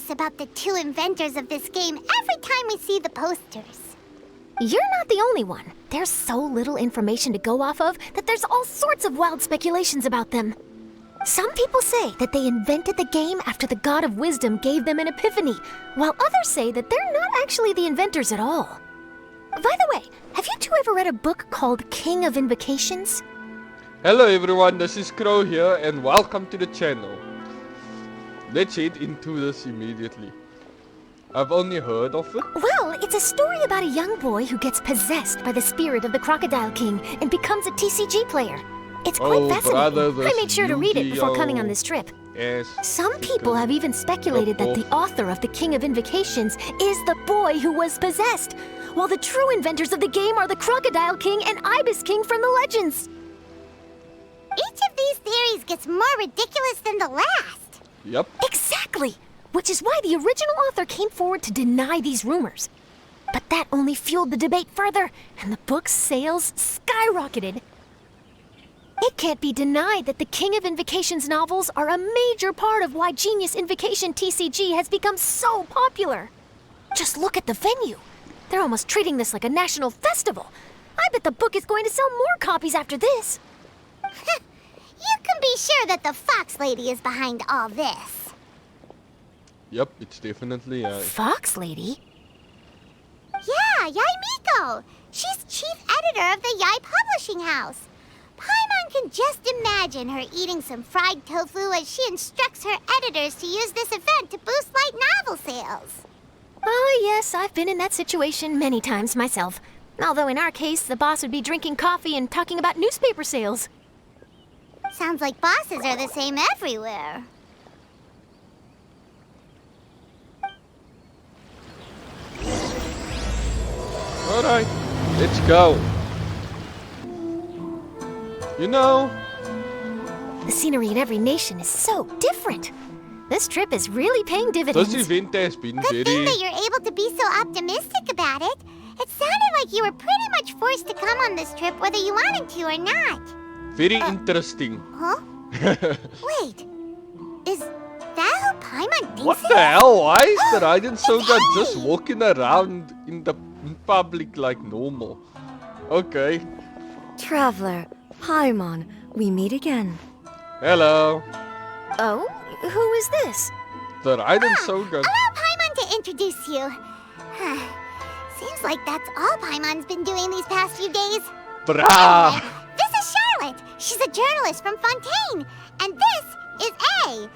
curious about the two inventors of this game every time we see the posters. You're not the only one. There's so little information to go off of that there's all sorts of wild speculations about them. Some people say that they invented the game after the God of Wisdom gave them an epiphany, while others say that they're not actually the inventors at all. By the way, have you two ever read a book called King of Invocations? Hello everyone, this is Crow here and welcome to the channel. Let's head into this immediately. I've only heard of it. Well, it's a story about a young boy who gets possessed by the spirit of the Crocodile King and becomes a TCG player. It's quite fascinating. I made sure to read it before coming on this trip. Yes. Some people have even speculated that the author of the King of Invocations is the boy who was possessed, while the true inventors of the game are the Crocodile King and Ibis King from the legends. Each of these theories gets more ridiculous than the last. Yep. Exactly, which is why the original author came forward to deny these rumors. But that only fueled the debate further, and the book's sales skyrocketed. It can't be denied that the King of Invocations novels are a major part of why Genius Invocation TCG has become so popular. Just look at the venue. They're almost treating this like a national festival. I bet the book is going to sell more copies after this. You can be sure that the Fox Lady is behind all this. Yep, it's definitely Fox Lady? Yeah, Yae Miko. She's chief editor of the Yae Publishing House. Paimon can just imagine her eating some fried tofu as she instructs her editors to use this event to boost light novel sales. Oh, yes, I've been in that situation many times myself. Although in our case, the boss would be drinking coffee and talking about newspaper sales. Sounds like bosses are the same everywhere. Alright, let's go. You know, the scenery in every nation is so different. This trip is really paying dividends. this event has been Good thing that you're able to be so optimistic about it. It sounded like you were pretty much forced to come on this trip whether you wanted to or not. very interesting. Huh? Wait, is that how Paimon thinks What it the is? hell? Why is the Raiden It's Soga just Yae! walking around in public like normal? Okay. Traveler, Paimon, we meet again. Hello. Oh, who is this? The Raiden Soga. Allow Paimon to introduce you. Seems like that's all Paimon's been doing these past few days. Brah. Anyway, this is Charlotte. She's a journalist from Fontaine. And this is A.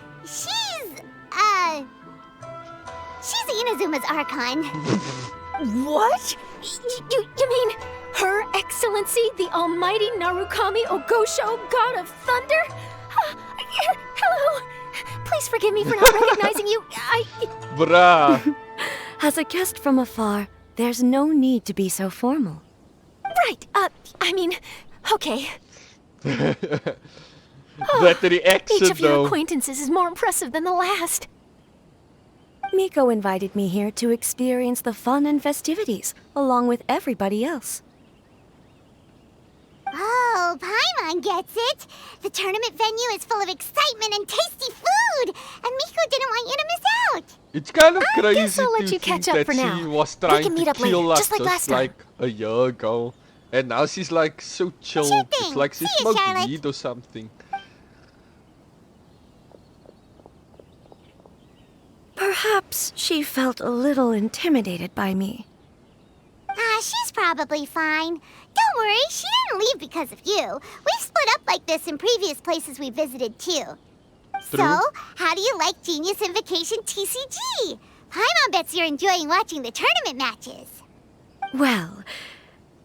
She's Inazuma's Archon. What? You mean Her Excellency, the Almighty Narukami Ogosho, God of Thunder? Hello. Please forgive me for not recognizing you. Brah. As a guest from afar, there's no need to be so formal. Right. Okay. That reaction Each of your though. acquaintances is more impressive than the last. Miko invited me here to experience the fun and festivities, along with everybody else. Oh, Paimon gets it. The tournament venue is full of excitement and tasty food. And Miko didn't want you to miss out. It's kind of I crazy guess I'll let to you think catch up that for she now. was We trying can meet to up later, kill us just like last time. like a year ago. And now she's like so chill. Sure It's thing. like she See you, smoked Charlotte. weed or something. Perhaps she felt a little intimidated by me. She's probably fine. Don't worry, she didn't leave because of you. We've split up like this in previous places we visited too. True. So, how do you like Genius Invocation TCG? Paimon bets you're enjoying watching the tournament matches. Well,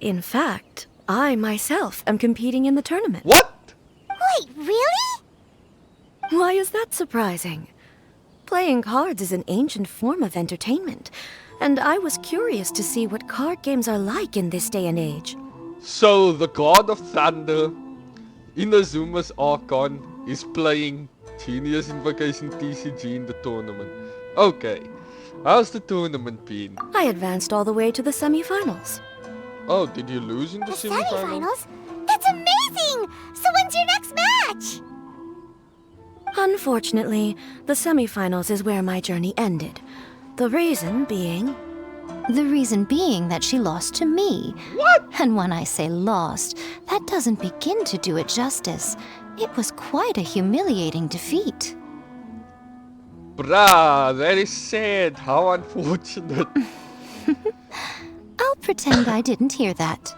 in fact, I myself am competing in the tournament. What? Wait, really? Why is that surprising? Playing cards is an ancient form of entertainment, and I was curious to see what card games are like in this day and age. So the God of Thunder, Inazuma's Archon, is playing Genius Invocation TCG in the tournament. Okay. How's the tournament been? I advanced all the way to the semifinals. Oh, did you lose in the The semifinals? semifinals? That's amazing! So when's your next match? Unfortunately, the semifinals is where my journey ended. The reason being... The reason being that she lost to me. What? And when I say lost, that doesn't begin to do it justice. It was quite a humiliating defeat. Bruh, that is sad. How unfortunate. I'll pretend I didn't hear that.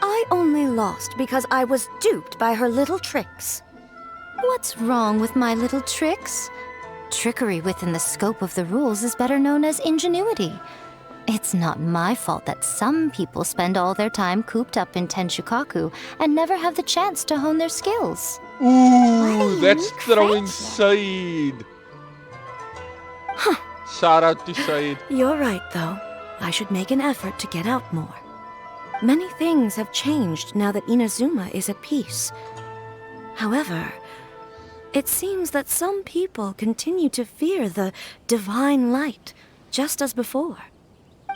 I only lost because I was duped by her little tricks. What's wrong with my little tricks? Trickery within the scope of the rules is better known as ingenuity. It's not my fault that some people spend all their time cooped up in Tenshukaku and never have the chance to hone their skills. Ooh, that's unique throwing friendship. shade. Shout out to Shade. You're right, though. I should make an effort to get out more. Many things have changed now that Inazuma is at peace. However, it seems that some people continue to fear the divine light, just as before.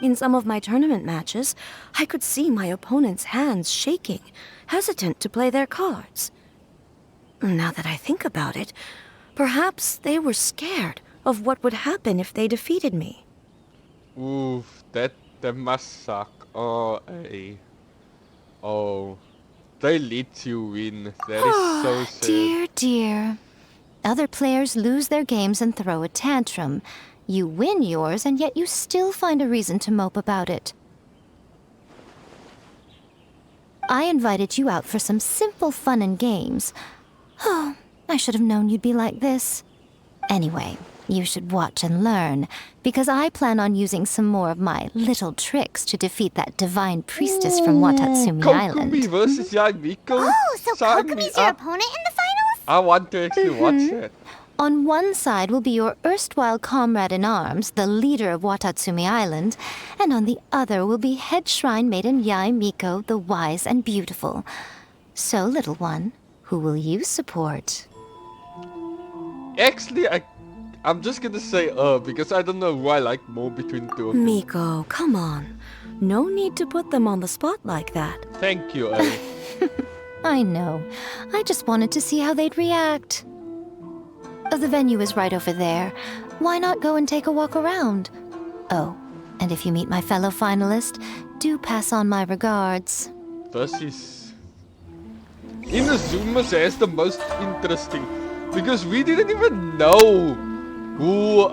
In some of my tournament matches, I could see my opponent's hands shaking, hesitant to play their cards. Now that I think about it, perhaps they were scared of what would happen if they defeated me. Oof, that must suck. Oh, ay. Oh, they let you win. That is so sad. Dear, dear. Other players lose their games and throw a tantrum. You win yours, and yet you still find a reason to mope about it. I invited you out for some simple fun and games. Oh, I should have known you'd be like this. Anyway, you should watch and learn, because I plan on using some more of my little tricks to defeat that divine priestess from Watatsumi Island. Kokomi versus Yae Miko. Oh, so Sign me Kokomi's your up. opponent in the finals? I want to actually watch that. On one side will be your erstwhile comrade in arms, the leader of Watatsumi Island, and on the other will be head shrine maiden Yae Miko, the wise and beautiful. So, little one, who will you support? Actually, I'm just gonna say because I don't know who I like more between two of them. Miko, come on. No need to put them on the spot like that. Thank you, A. I know. I just wanted to see how they'd react. The venue is right over there. Why not go and take a walk around? Oh, and if you meet my fellow finalist, do pass on my regards. Versus Inazuma's has the most interesting because we didn't even know who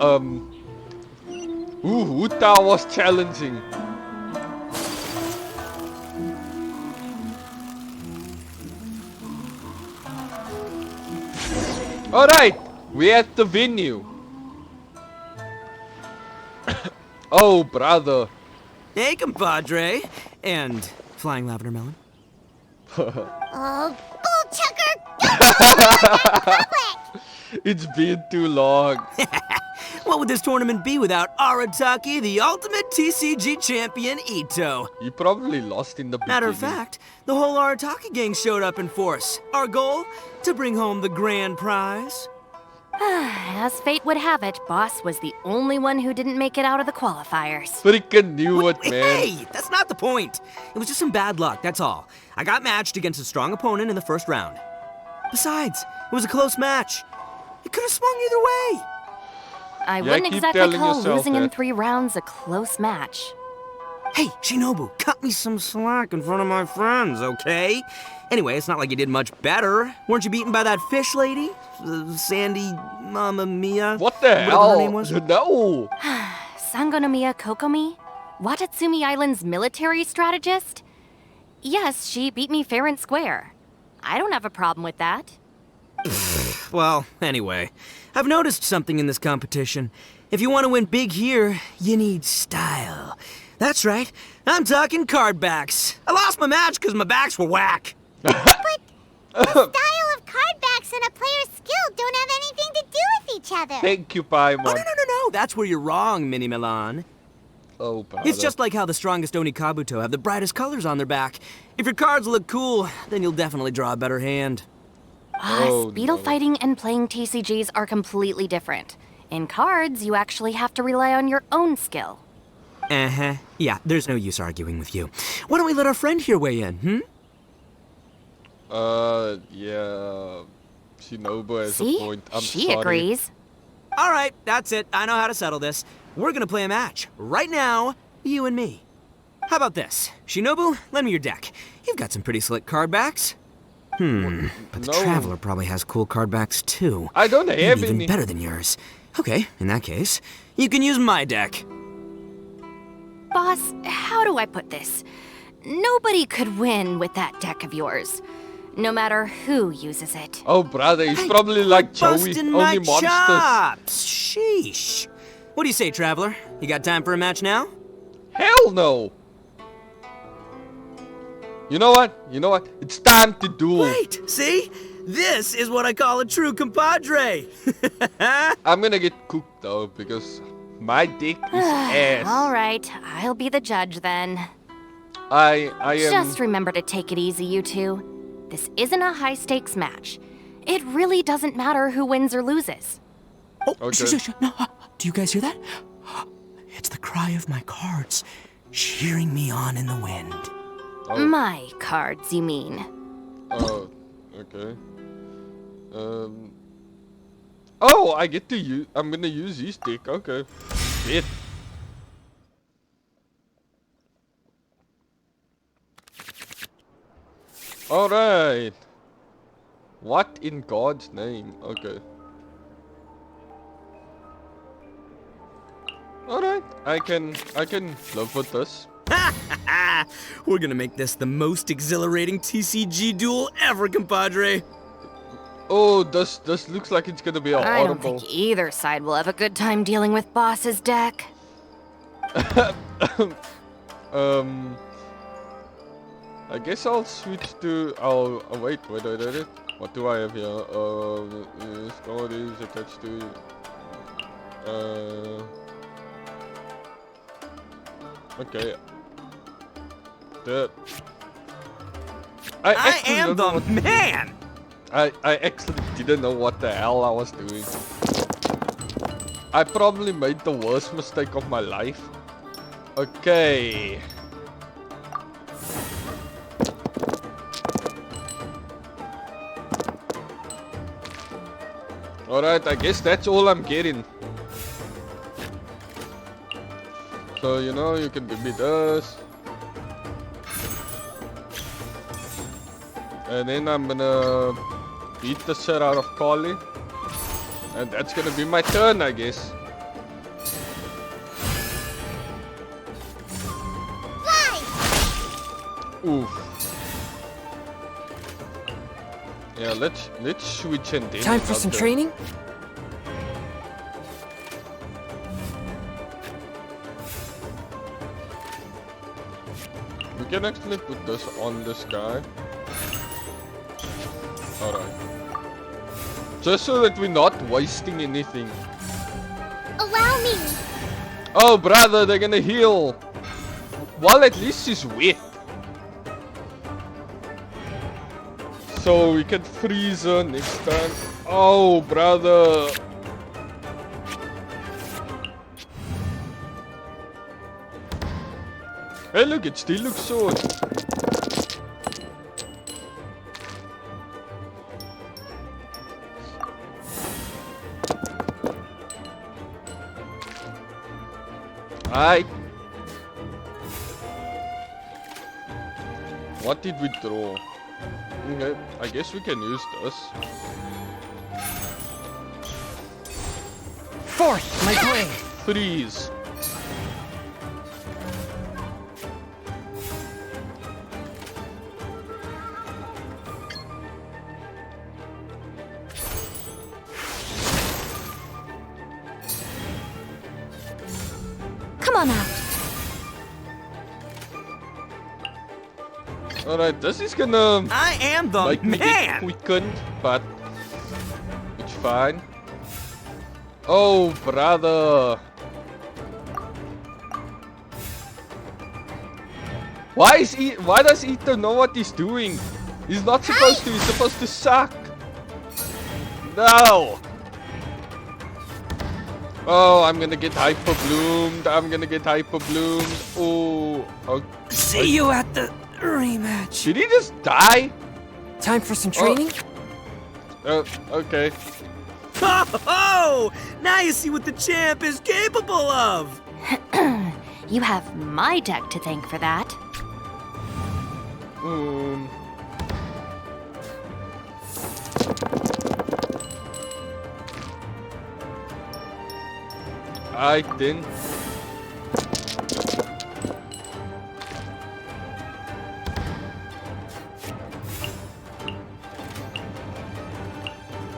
Huta was challenging. Alright, we're at the venue. Oh, brother. Hey, compadre. And flying lavender melon. Oh, bull chucker! Don't that in public! It's been too long. What would this tournament be without Arataki, the ultimate TCG champion, Ito? You probably lost in the beginning. Matter of fact, the whole Arataki gang showed up in force. Our goal? To bring home the grand prize. As fate would have it, Boss was the only one who didn't make it out of the qualifiers. Freaking knew it, man. Hey, that's not the point. It was just some bad luck, that's all. I got matched against a strong opponent in the first round. Besides, it was a close match. It could have swung either way. I Yeah, wouldn't keep exactly telling call yourself losing in that. 3 rounds a close match. Hey, Shinobu, cut me some slack in front of my friends, okay? Anyway, it's not like you did much better. Weren't you beaten by that fish lady? Sandy Mamma Mia? What the Whatever hell? her name was? No. Sangonomiya Kokomi? Watatsumi Island's military strategist? Yes, she beat me fair and square. I don't have a problem with that. Well, anyway, I've noticed something in this competition. If you want to win big here, you need style. That's right, I'm talking card backs. I lost my match because my backs were whack. The style of card backs and a player's skill don't have anything to do with each other. Thank you, Oh, Paimon. no, that's where you're wrong, Mini Milan. Oh, brother. It's just like how the strongest Oni Kabuto have the brightest colors on their back. If your cards look cool, then you'll definitely draw a better hand. Oh, Speedle no. fighting and playing TCGs are completely different. In cards, you actually have to rely on your own skill. Uh-huh. Yeah, there's no use arguing with you. Why don't we let our friend here weigh in, Yeah. Shinobu has a See? point. I'm she sorry. agrees. All right, that's it. I know how to settle this. We're gonna play a match. Right now, you and me. How about this? Shinobu, lend me your deck. You've got some pretty slick card backs. But the No. Traveler probably has cool card backs too. I don't have Maybe even any. better than yours. Okay, in that case, you can use my deck. Boss, how do I put this? Nobody could win with that deck of yours, no matter who uses it. Oh, brother, he's probably like Joey. Busting my Only monsters. chops. Sheesh. What do you say, Traveler? You got time for a match now? Hell no. You know what? It's time to duel. Wait, see? This is what I call a true compadre. I'm gonna get cooked though because my dick is ass. All right, I'll be the judge then. I am. Just remember to take it easy, you two. This isn't a high-stakes match. It really doesn't matter who wins or loses. Oh, Okay. no. Do you guys hear that? It's the cry of my cards, cheering me on in the wind. Oh. My cards, you mean? Oh, okay. Oh, I get to use. I'm gonna use his dick. Okay. Shit. All right. What in God's name? Okay. All right. I can live with this. We're gonna make this the most exhilarating TCG duel ever, compadre. Oh, this looks like it's gonna be a I don't horrible. think either side will have a good time dealing with Boss's deck. I guess I'll switch to. Oh, wait. What do I have here? Score is attached to. Okay. I am the man. I actually didn't know what the hell I was doing. I probably made the worst mistake of my life. Okay. Alright, I guess that's all I'm getting. So, you know, you can give me this. And then I'm gonna beat the shit out of Carly. And that's gonna be my turn, I guess. Fly! Oof. Yeah, let's switch and then. Time for some okay. training? We can actually put this on this guy. Alright. Just so that we're not wasting anything. Allow me. Oh, brother, they're gonna heal. Well, at least she's wet. So we can freeze her next time. Oh, brother. Hey, look, it still looks so. Alright. What did we draw? Okay, I guess we can use this. Forth, my blade. Freeze. Come on out. Alright, this is gonna I am the make me get man. quickened, but it's fine. Oh, brother. Why does Ito know what he's doing? He's not supposed to, he's supposed to suck. No. Oh, I'm gonna get hyper bloomed. Oh, okay. See you at the rematch. Did he just die? Time for some training? Okay. Oh! Now you see what the champ is capable of! You have my deck to thank for that. I think.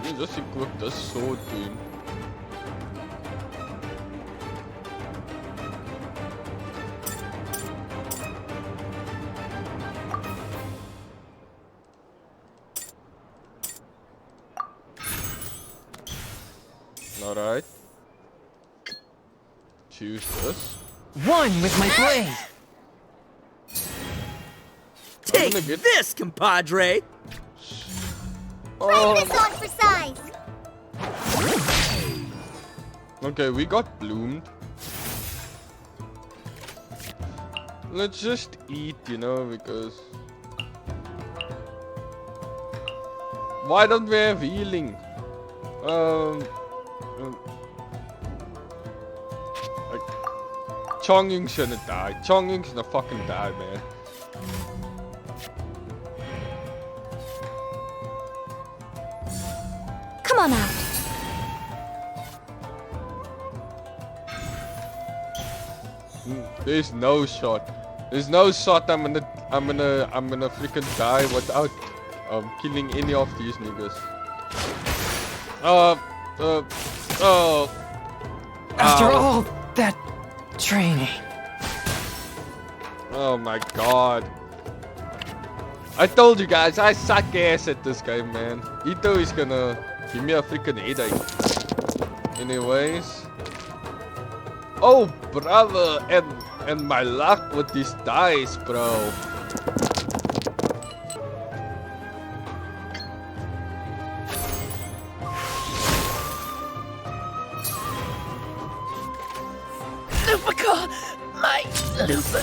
You just equip this sword to him. Alright. Choose this. One with my blade! Take gonna get- this, compadre! Oh. This on for size. Okay, we got bloomed. Let's just eat, you know, because... Why don't we have healing? Chongyun shouldn't die. Chongyun's gonna fucking die, man. Come on out. There's no shot. There's no shot I'm gonna freaking die without killing any of these niggas. After Ow. all that training. Oh my god. I told you guys, I suck ass at this game, man. Ito is gonna give me a freaking headache. Anyways. Oh, brother, and my luck with these dice, bro. Lupica! My Lupica!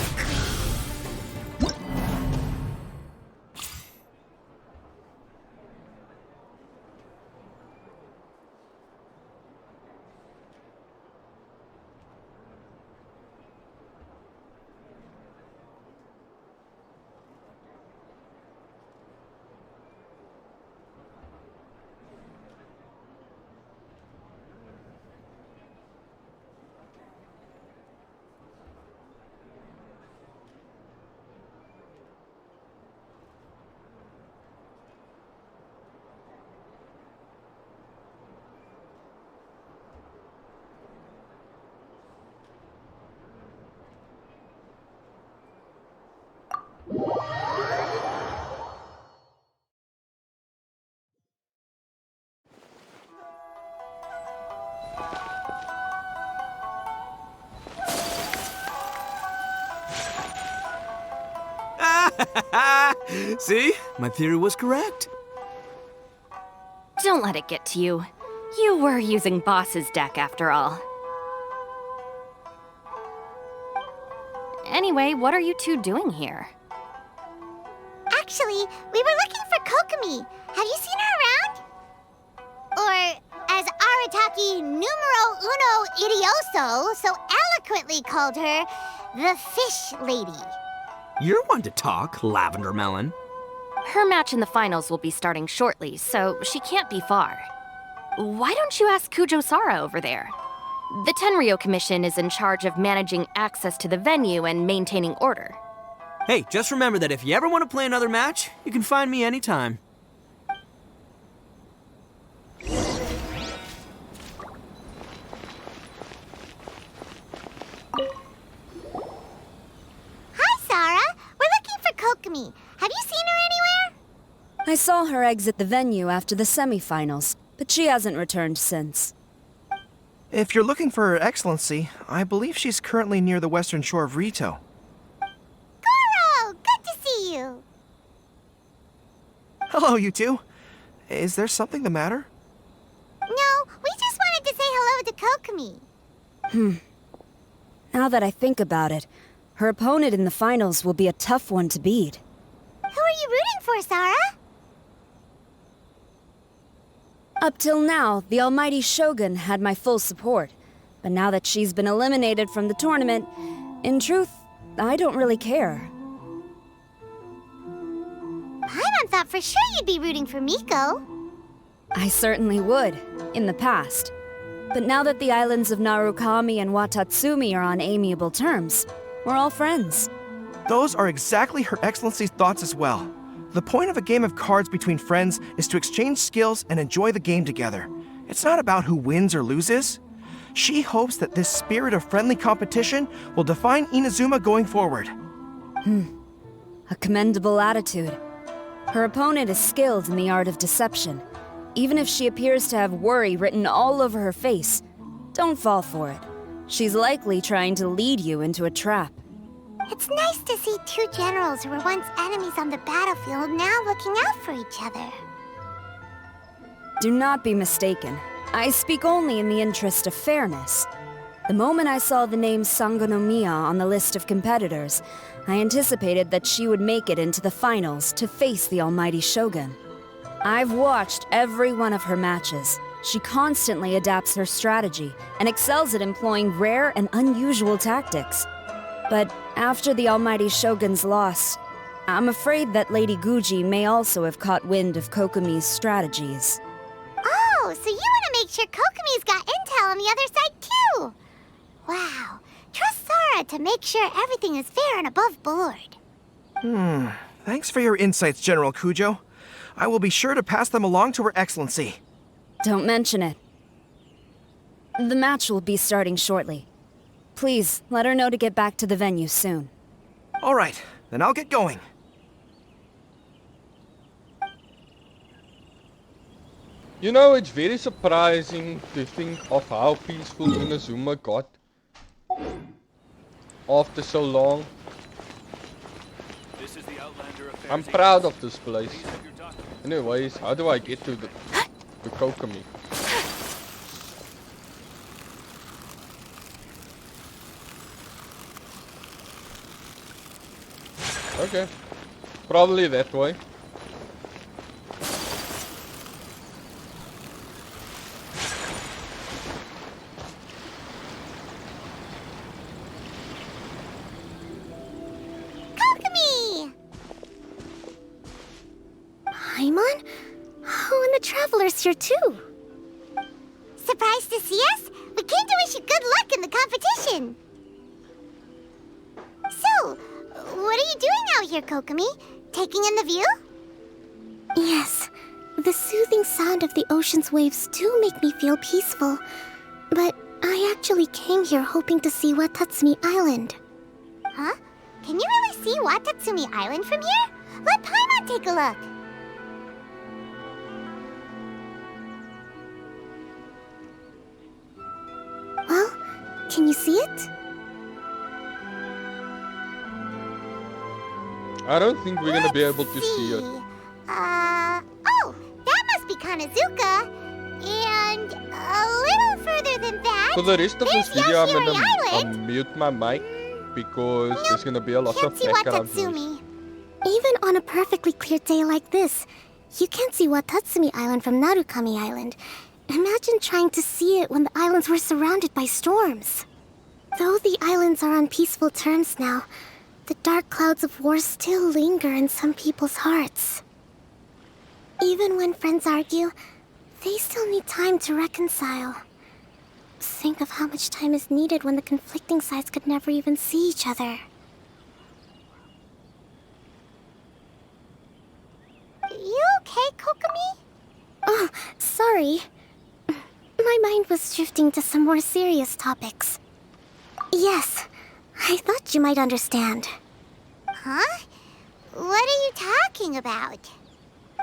See? My theory was correct. Don't let it get to you. You were using Boss's deck after all. Anyway, what are you two doing here? Actually, we were looking for Kokomi. Have you seen her around? Or, as Arataki numero uno idioso so eloquently called her, the Fish Lady. You're one to talk, Lavender Melon. Her match in the finals will be starting shortly, so she can't be far. Why don't you ask Kujo-Sara over there? The Tenryo Commission is in charge of managing access to the venue and maintaining order. Hey, just remember that if you ever want to play another match, you can find me anytime. Hi, Sarah. We're looking for Kokomi. Have you seen her anywhere? I saw her exit the venue after the semifinals, but she hasn't returned since. If you're looking for Her Excellency, I believe she's currently near the western shore of Rito. Goro, good to see you. Hello, you two. Is there something the matter? No, we just wanted to say hello to Kokomi. Now that I think about it, her opponent in the finals will be a tough one to beat. Who are you rooting for, Sarah? Up till now, the almighty Shogun had my full support. But now that she's been eliminated from the tournament, in truth, I don't really care. Paimon thought for sure you'd be rooting for Miko. I certainly would, in the past. But now that the islands of Narukami and Watatsumi are on amiable terms, we're all friends. Those are exactly Her Excellency's thoughts as well. The point of a game of cards between friends is to exchange skills and enjoy the game together. It's not about who wins or loses. She hopes that this spirit of friendly competition will define Inazuma going forward. A commendable attitude. Her opponent is skilled in the art of deception. Even if she appears to have worry written all over her face, don't fall for it. She's likely trying to lead you into a trap. It's nice to see two generals who were once enemies on the battlefield now looking out for each other. Do not be mistaken. I speak only in the interest of fairness. The moment I saw the name Sangonomiya on the list of competitors, I anticipated that she would make it into the finals to face the almighty Shogun. I've watched every one of her matches. She constantly adapts her strategy and excels at employing rare and unusual tactics. But after the almighty Shogun's loss, I'm afraid that Lady Guji may also have caught wind of Kokomi's strategies. Oh, so you want to make sure Kokomi's got intel on the other side too? Wow. Trust Sora to make sure everything is fair and above board. Thanks for your insights, General Kujo. I will be sure to pass them along to Her Excellency. Don't mention it. The match will be starting shortly. Please, let her know to get back to the venue soon. All right, then I'll get going. You know, it's very surprising to think of how peaceful Inazuma got after so long. I'm proud of this place. Anyways, how do I get to Kokomi? Okay, probably that way. Kokomi! Paimon? Oh, and the Traveler's here too. Surprised to see us? We came to wish you good luck in the competition. So, what are you doing out here, Kokomi? Taking in the view? Yes, the soothing sound of the ocean's waves do make me feel peaceful. But I actually came here hoping to see Watatsumi Island. Huh? Can you really see Watatsumi Island from here? Let Paimon take a look. Well, can you see it? I don't think we're gonna be able to see it. Oh, that must be Kanazuka. And a little further than that, For the rest of this there's video, I'm Yoshiori gonna Island. mute my mic because there's gonna be a lot Can't of see background noise. Watatsumi. Even on a perfectly clear day like this, you can't see Watatsumi Island from Narukami Island. Imagine trying to see it when the islands were surrounded by storms. Though the islands are on peaceful terms now, the dark clouds of war still linger in some people's hearts. Even when friends argue, they still need time to reconcile. Think of how much time is needed when the conflicting sides could never even see each other. You okay, Kokomi? Oh, sorry. My mind was drifting to some more serious topics. Yes, I thought you might understand. Huh? What are you talking about?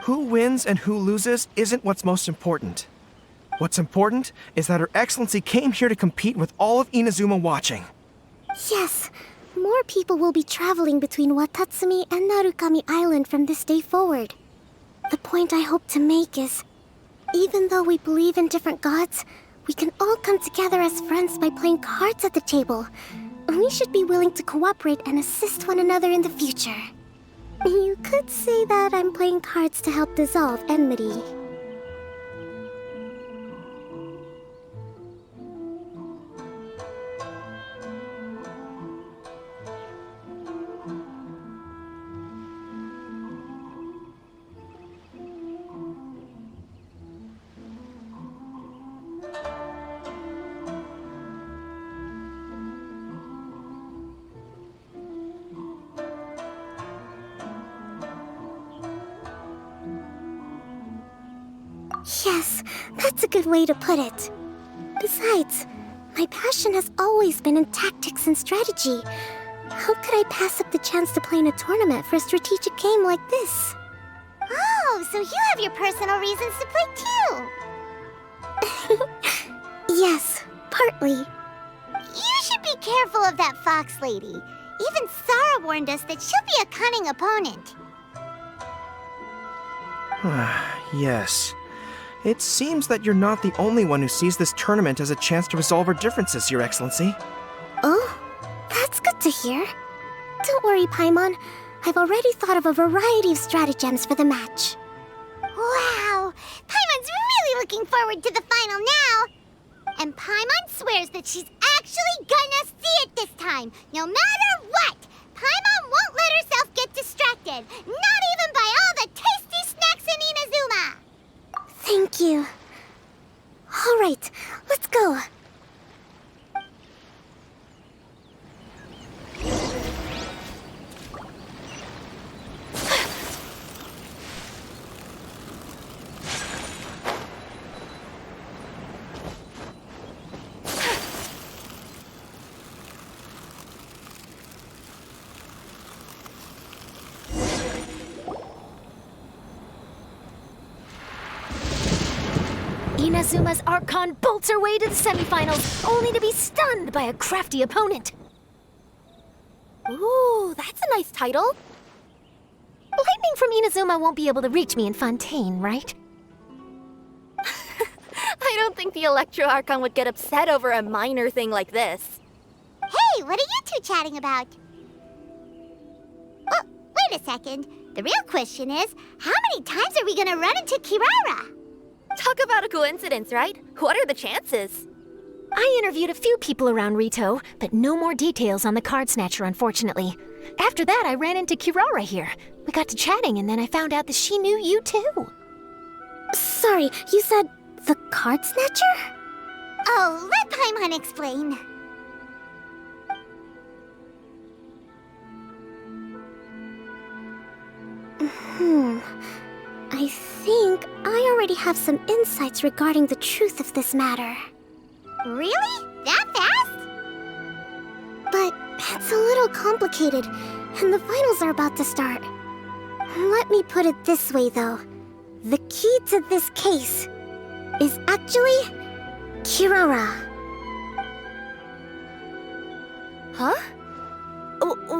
Who wins and who loses isn't what's most important. What's important is that Her Excellency came here to compete with all of Inazuma watching. Yes, more people will be traveling between Watatsumi and Narukami Island from this day forward. The point I hope to make is, even though we believe in different gods, we can all come together as friends by playing cards at the table. We should be willing to cooperate and assist one another in the future. You could say that I'm playing cards to help dissolve enmity. Yes, that's a good way to put it. Besides, my passion has always been in tactics and strategy. How could I pass up the chance to play in a tournament for a strategic game like this? Oh, so you have your personal reasons to play too. Yes, partly. You should be careful of that fox lady. Even Sarah warned us that she'll be a cunning opponent. Yes. It seems that you're not the only one who sees this tournament as a chance to resolve our differences, Your Excellency. Oh, that's good to hear. Don't worry, Paimon. I've already thought of a variety of stratagems for the match. Wow! Paimon's really looking forward to the final now! And Paimon swears that she's actually gonna see it this time, no matter what! Paimon won't let herself get distracted, not even by all the tasty snacks in Inazuma! Thank you. All right, let's go. Inazuma's Archon bolts her way to the semifinals, only to be stunned by a crafty opponent. Ooh, that's a nice title. Lightning from Inazuma won't be able to reach me in Fontaine, right? I don't think the Electro Archon would get upset over a minor thing like this. Hey, what are you two chatting about? Oh, wait a second. The real question is, how many times are we gonna run into Kirara? Talk about a coincidence, right? What are the chances? I interviewed a few people around Rito, but no more details on the card snatcher, unfortunately. After that, I ran into Kirara here. We got to chatting, and then I found out that she knew you too. Sorry, you said the card snatcher? Oh, let Paimon explain. I think I already have some insights regarding the truth of this matter. Really? That fast? But it's a little complicated, and the finals are about to start. Let me put it this way, though. The key to this case is actually Kirara. Huh?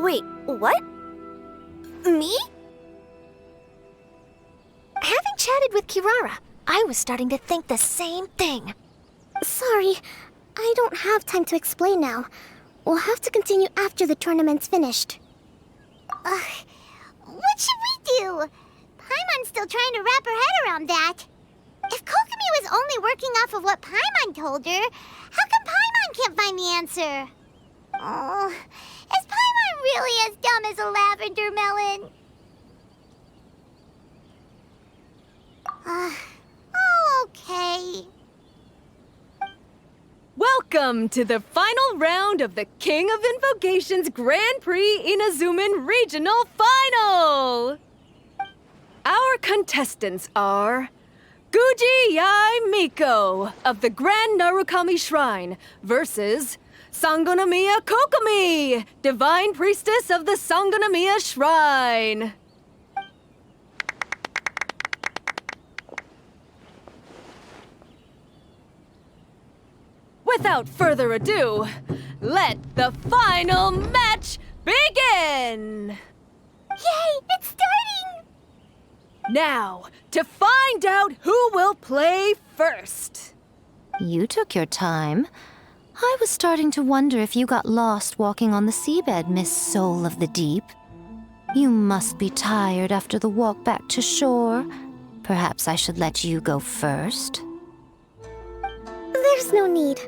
Wait, what? Me? Having chatted with Kirara, I was starting to think the same thing. Sorry, I don't have time to explain now. We'll have to continue after the tournament's finished. What should we do? Paimon's still trying to wrap her head around that. If Kokomi was only working off of what Paimon told her, how come Paimon can't find the answer? Oh, is Paimon really as dumb as a lavender melon? Oh, okay. Welcome to the final round of the King of Invocations Grand Prix Inazuman Regional Final! Our contestants are Guji Yae Miko of the Grand Narukami Shrine versus Sangonomiya Kokomi, Divine Priestess of the Sangonomiya Shrine. Without further ado, let the final match begin! Yay, it's starting! Now, to find out who will play first. You took your time. I was starting to wonder if you got lost walking on the seabed, Miss Soul of the Deep. You must be tired after the walk back to shore. Perhaps I should let you go first. There's no need.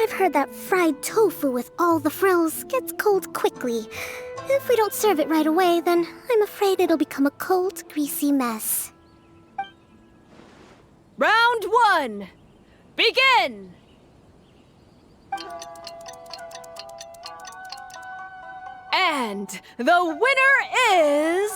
I've heard that fried tofu with all the frills gets cold quickly. If we don't serve it right away, then I'm afraid it'll become a cold, greasy mess. Round one, begin! And the winner is...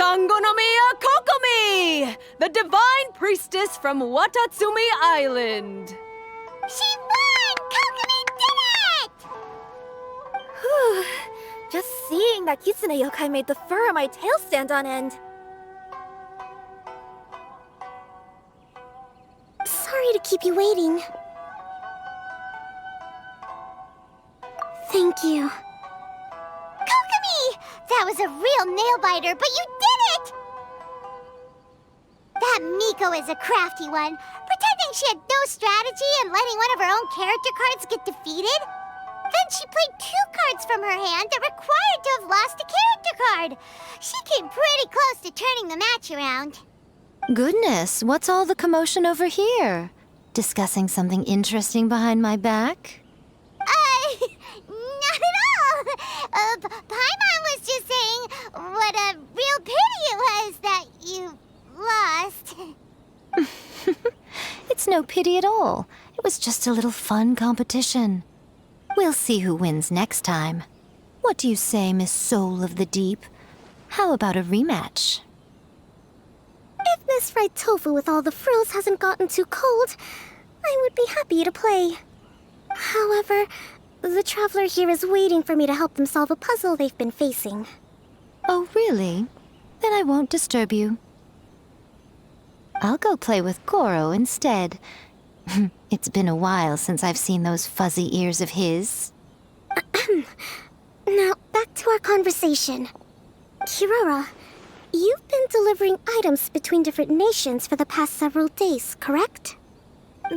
Sangonomiya Kokomi, the divine priestess from Watatsumi Island. She won! Kokomi did it! Just seeing that Kitsune yokai made the fur on my tail stand on end. Sorry to keep you waiting. Thank you. Kokomi! That was a real nail-biter, but you did it! That Miko is a crafty one, pretending she had no strategy and letting one of her own character cards get defeated. Then she played 2 cards from her hand that required to have lost a character card. She came pretty close to turning the match around. Goodness, what's all the commotion over here? Discussing something interesting behind my back? Not at all. Paimon was just saying what a real pity it was that you lost. It's no pity at all. It was just a little fun competition. We'll see who wins next time. What do you say, Miss Soul of the Deep? How about a rematch? If Miss Fried Tofu with all the frills hasn't gotten too cold, I would be happy to play. However, the traveler here is waiting for me to help them solve a puzzle they've been facing. Oh, really? Then I won't disturb you. I'll go play with Goro instead. It's been a while since I've seen those fuzzy ears of his. Now, back to our conversation. Kirara, you've been delivering items between different nations for the past several days, correct?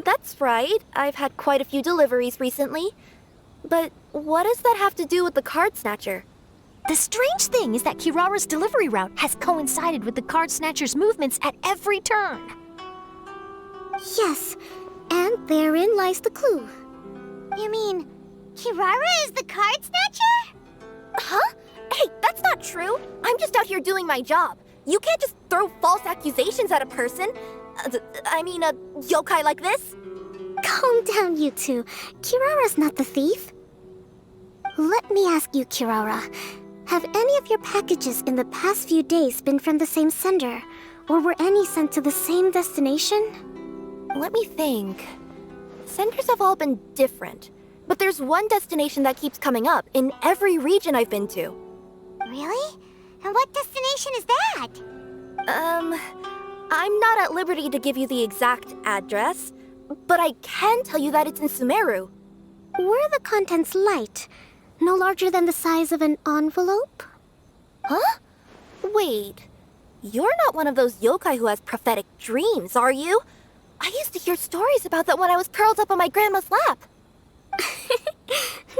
That's right. I've had quite a few deliveries recently. But what does that have to do with the card snatcher? The strange thing is that Kirara's delivery route has coincided with the card snatcher's movements at every turn. Yes, and therein lies the clue. You mean, Kirara is the card snatcher? Huh? Hey, that's not true. I'm just out here doing my job. You can't just throw false accusations at a person. I mean, a yokai like this. Calm down, you two. Kirara's not the thief. Let me ask you, Kirara. Have any of your packages in the past few days been from the same sender? Or were any sent to the same destination? Let me think. Senders have all been different. But there's one destination that keeps coming up in every region I've been to. Really? And what destination is that? I'm not at liberty to give you the exact address, but I can tell you that it's in Sumeru. Were the contents light? No larger than the size of an envelope? Huh? Wait. You're not one of those yokai who has prophetic dreams, are you? I used to hear stories about that when I was curled up on my grandma's lap.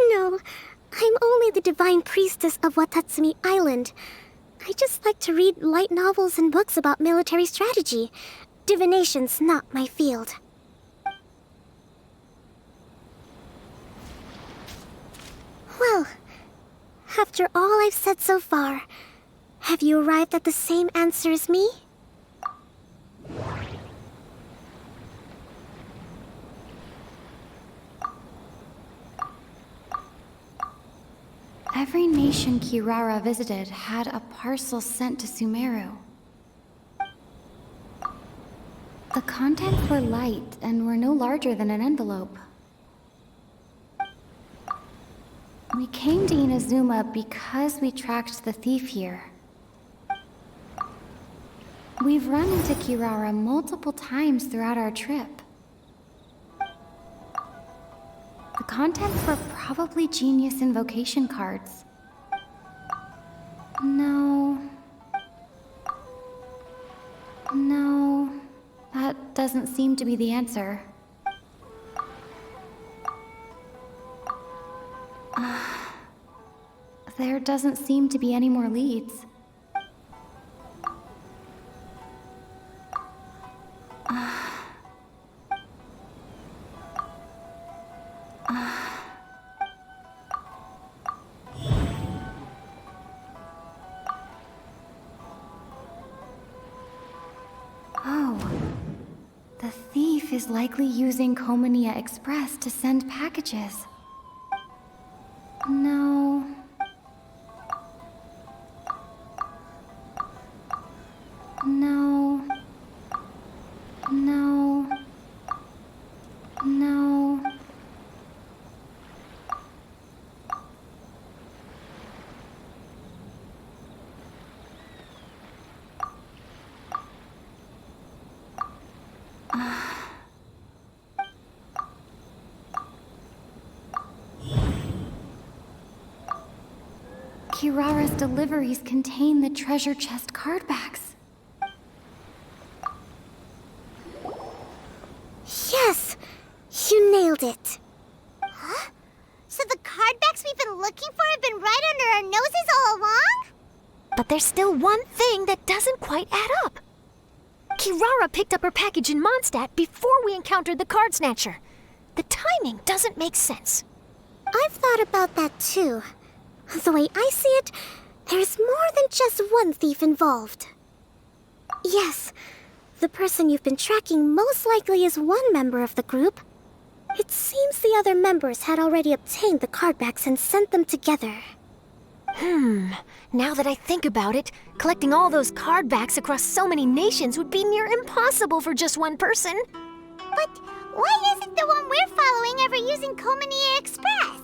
No, I'm only the divine priestess of Watatsumi Island. I just like to read light novels and books about military strategy. Divination's not my field. Well, after all I've said so far, have you arrived at the same answer as me? Every nation Kirara visited had a parcel sent to Sumeru. The contents were light and were no larger than an envelope. We came to Inazuma because we tracked the thief here. We've run into Kirara multiple times throughout our trip. The contents were probably genius invocation cards. No, that doesn't seem to be the answer. There doesn't seem to be any more leads. Oh, the thief is likely using Komonia Express to send packages. No. now. Kirara's deliveries contain the treasure chest cardbacks. Yes! You nailed it. Huh? So the cardbacks we've been looking for have been right under our noses all along? But there's still one thing that doesn't quite add up. Kirara picked up her package in Mondstadt before we encountered the card snatcher. The timing doesn't make sense. I've thought about that too. The way I see it, there's more than just one thief involved. Yes, the person you've been tracking most likely is one member of the group. It seems the other members had already obtained the cardbacks and sent them together. Now that I think about it, collecting all those cardbacks across so many nations would be near impossible for just one person. But why isn't the one we're following ever using Kokomi Express?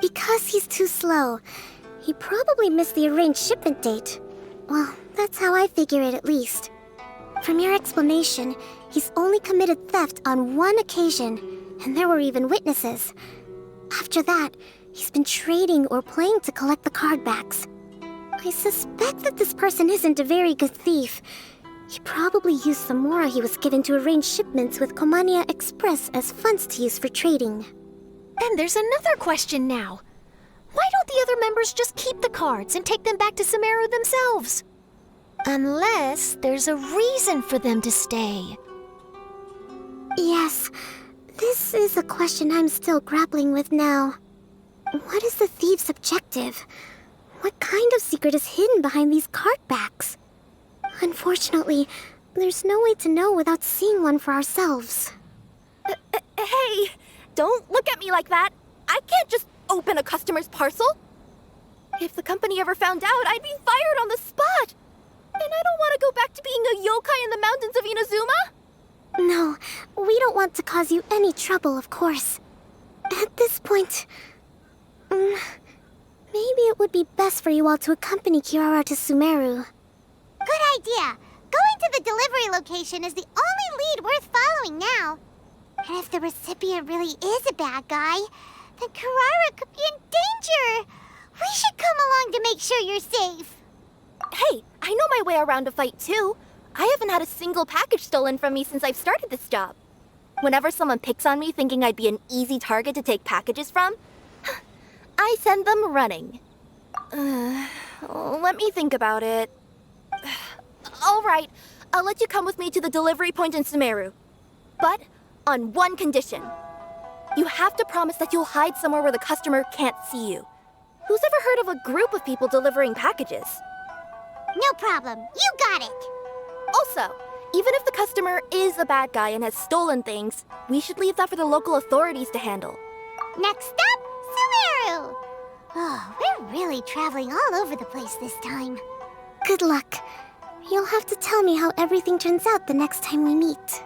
Because he's too slow. He probably missed the arranged shipment date. Well, that's how I figure it at least. From your explanation, he's only committed theft on one occasion, and there were even witnesses. After that, he's been trading or playing to collect the cardbacks. I suspect that this person isn't a very good thief. He probably used some mora he was given to arrange shipments with Kokomi Express as funds to use for trading. Then there's another question now. Why don't the other members just keep the cards and take them back to Sumeru themselves? Unless there's a reason for them to stay. Yes, this is a question I'm still grappling with now. What is the thief's objective? What kind of secret is hidden behind these cardbacks? Unfortunately, there's no way to know without seeing one for ourselves. Hey, don't look at me like that. I can't just open a customer's parcel. If the company ever found out, I'd be fired on the spot. And I don't want to go back to being a yokai in the mountains of Inazuma. No, we don't want to cause you any trouble, of course. At this point, maybe it would be best for you all to accompany Kirara to Sumeru. Good idea. Going to the delivery location is the only lead worth following now. And if the recipient really is a bad guy, then Kirara could be in danger. We should come along to make sure you're safe. Hey, I know my way around a fight too. I haven't had a single package stolen from me since I've started this job. Whenever someone picks on me thinking I'd be an easy target to take packages from, I send them running. Let me think about it. All right, I'll let you come with me to the delivery point in Sumeru. But on one condition. You have to promise that you'll hide somewhere where the customer can't see you. Who's ever heard of a group of people delivering packages? No problem. You got it. Also, even if the customer is a bad guy and has stolen things, we should leave that for the local authorities to handle. Next up, Sumeru. Oh, we're really traveling all over the place this time. Good luck. You'll have to tell me how everything turns out the next time we meet.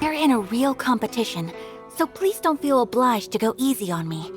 We're in a real competition, so please don't feel obliged to go easy on me.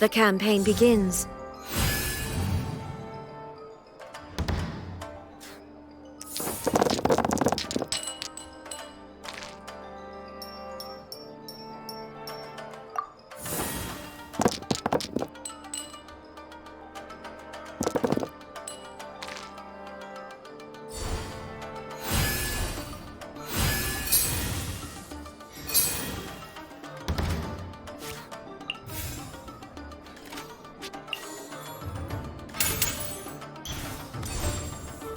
The campaign begins.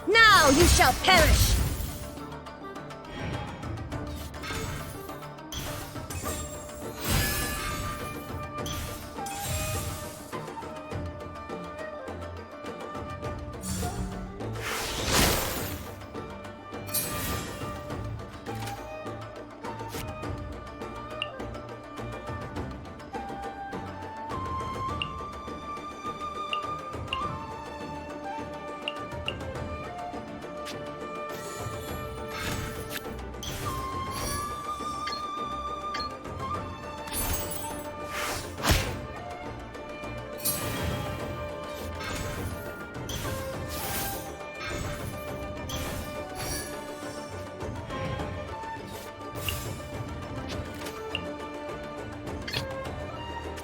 Now you shall perish!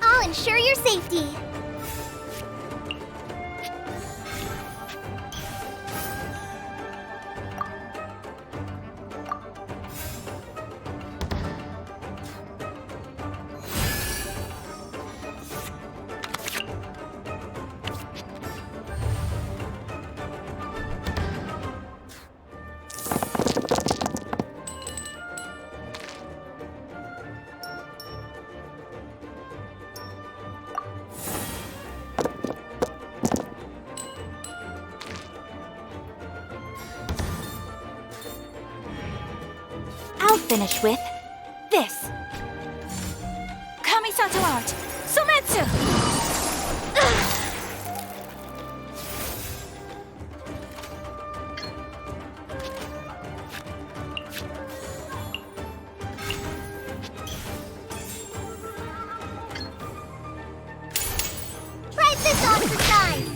I'll ensure your safety. I'll finish with this. Kamisato art, Sometsu! Price this off the sides.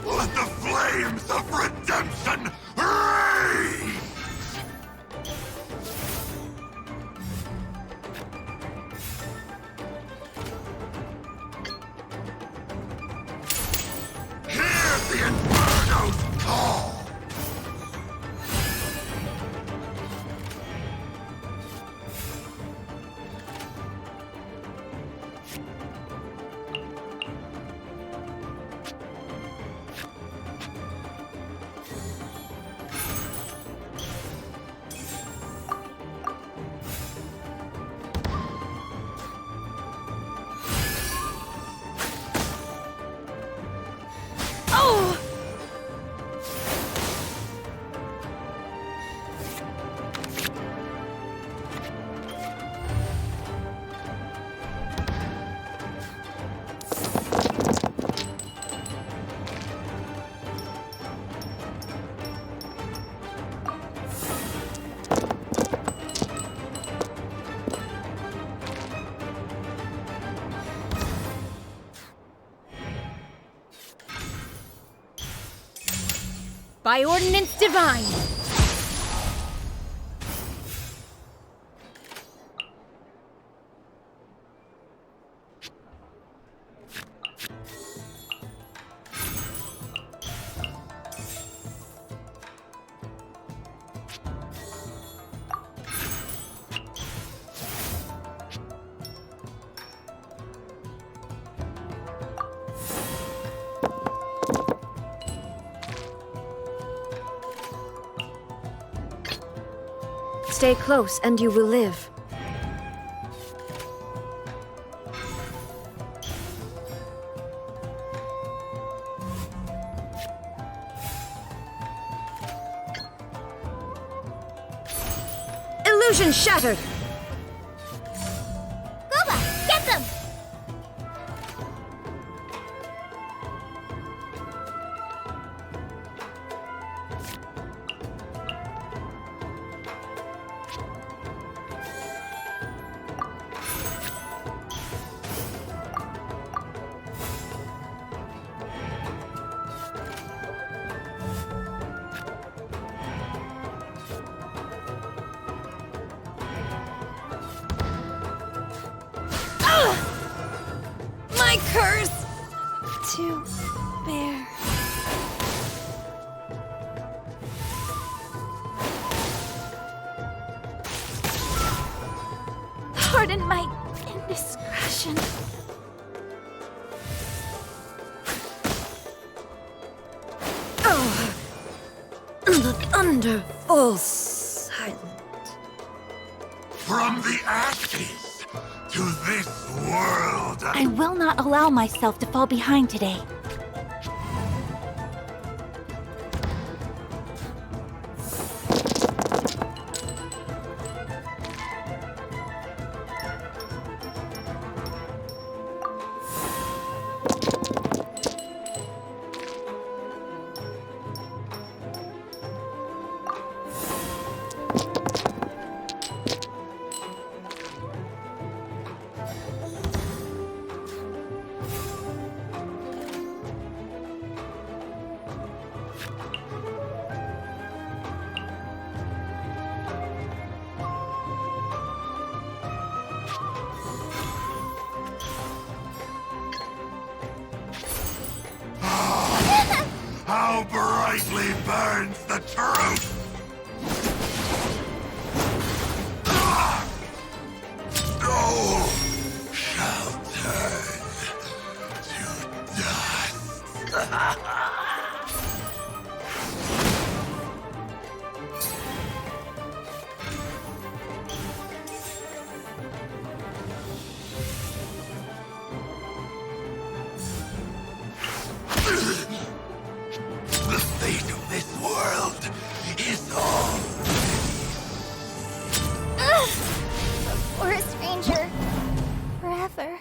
Let the flames of redemption rage! Hear the Inferno's call! By ordinance divine! Stay close and you will live. Illusion shattered! Gooba, get them! my curse to bear. Pardon my indiscretion. Oh, the thunder falls silent. From the ashes to this world. I will not allow myself to fall behind today. How brightly burns the truth! Gold shall turn to dust. The fate of this world is all. Forest Ranger. Forever.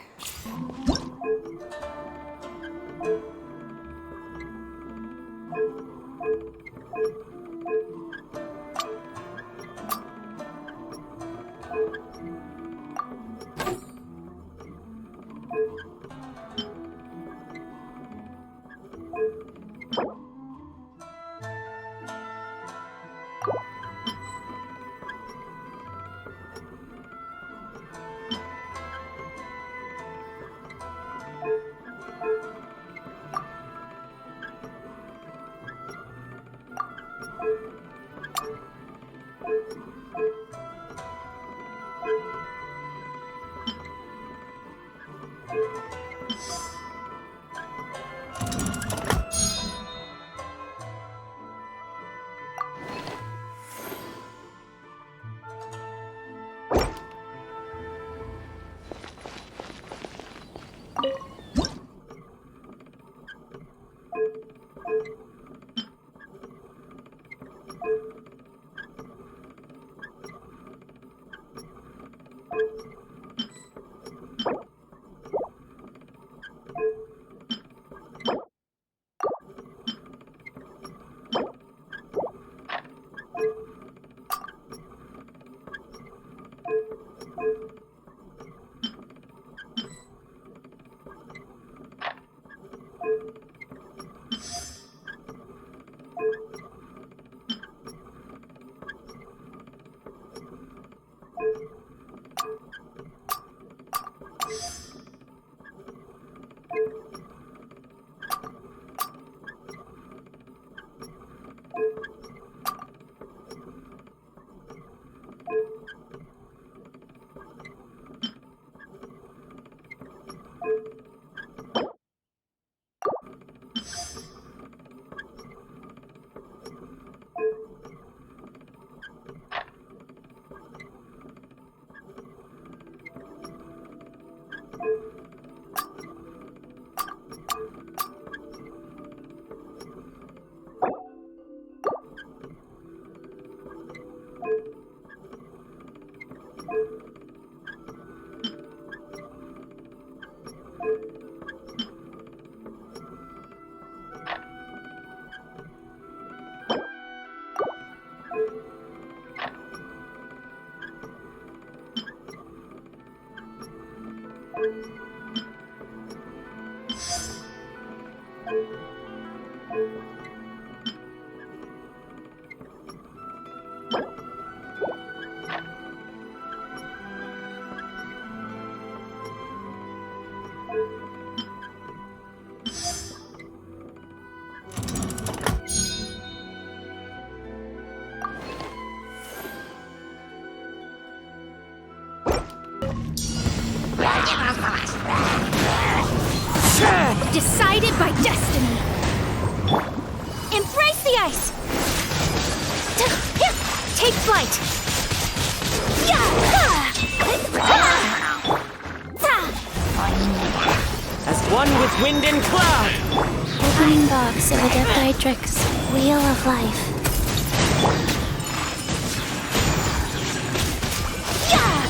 Decided by destiny. Embrace the ice. Take flight. As one with wind and cloud. Opening box of Adeptitrix, Wheel of Life.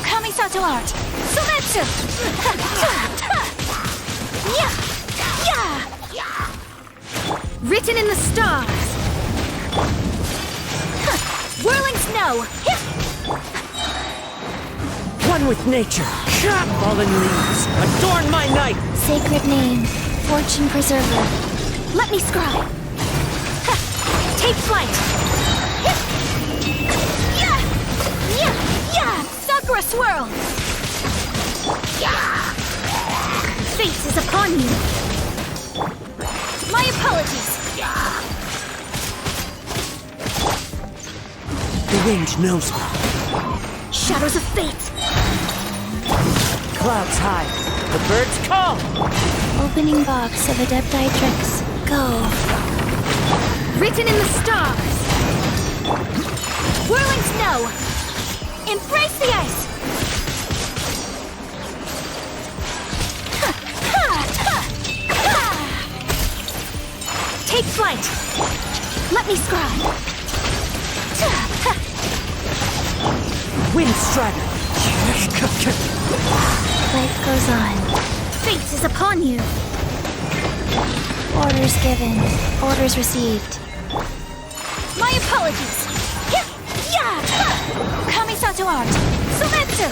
Kamisato art. Sumetsu. Written in the stars. Whirling snow. One with nature. Fallen leaves. Adorn my night. Sacred name, fortune preserver. Let me scry. Take flight. Sakura swirl. Fate is upon you. My apologies. The wind knows me. Shadows of fate. Clouds high. The birds call. Opening box of Adeptitrix. Go. Written in the stars. Whirling snow. Embrace the ice. Take flight. Let me scry. Wind strider. Life goes on. Fate is upon you. Orders given. Orders received. My apologies. Kamisato art. Sumetsu.